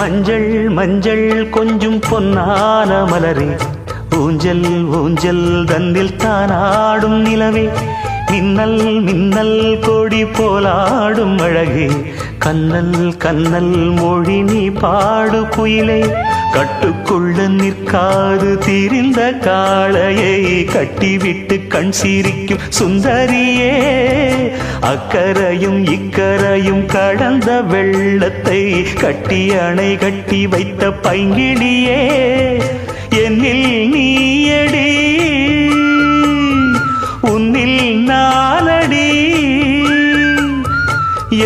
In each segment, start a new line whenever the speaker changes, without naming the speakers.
மஞ்சள் மஞ்சள் கொஞ்சம் பொன்னான மலரே, ஊஞ்சல் ஊஞ்சல் தன்னில் தானாடும் நிலவே, மின்னல் மின்னல் கொடி போலாடும் அழகே, கண்ணல் கண்ணல் மொழி நீ பாடு குயிலே, கட்டுக்குள்ள நிற்காது தீரிந்த காளையை கட்டிவிட்டு கண் சிரிக்கும் சுந்தரியே, அக்கரையும் இக்கரையும் கடந்த வெள்ளத்தை கட்டி அணை கட்டி வைத்த பைங்கிளியே, என்னில் நீயடி உன்னில் நானடி,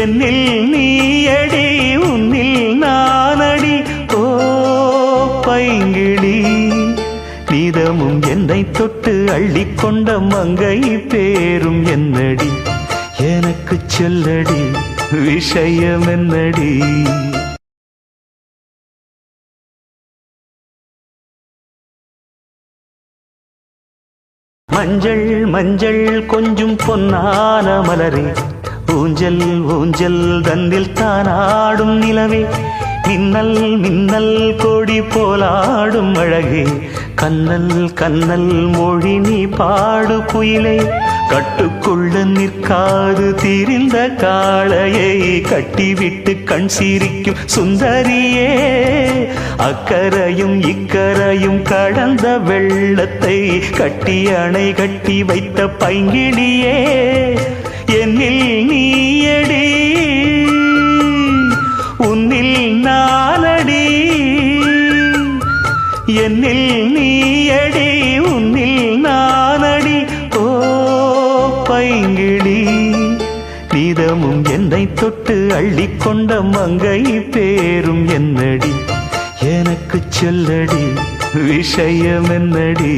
என்னில் நீயடி உன்னில் நானடி. ஓ பைங்கிளி, நீதமும் என்னை தொட்டு அள்ளிக்கொண்ட மங்கை பேரும் என்னடி, எனக்கு சொல்லடி விஷயம் என்னடி. மஞ்சள் மஞ்சள் கொஞ்சம் பொன்னான மலரே, ஊஞ்சல் ஊஞ்சல் தன்னில் தானாடும் நிலவே, மின்னல் மின்னல் கொடி போலாடும் அழகே, கண்ணல் கண்ணல் மொழி நீ பாடு குயிலே, கட்டுக்குள்ள நிற்காது தீரிந்த காளையை கட்டிவிட்டு கண் சிரிக்கும் சுந்தரியே, அக்கரையும் இக்கரையும் கடந்த வெள்ளத்தை கட்டி அணை கட்டி வைத்த பைங்கிளியே, என்னில் நீயடி உன்னில் நானடி, என்னில் நீயடி உன்னில் நானடி. ஓ பைங்கிளி, நீதமும் என்னை தொட்டு அள்ளிக்கொண்ட மங்கை பேரும் என்னடி, எனக்கு சொல்லடி விஷயம் என்னடி.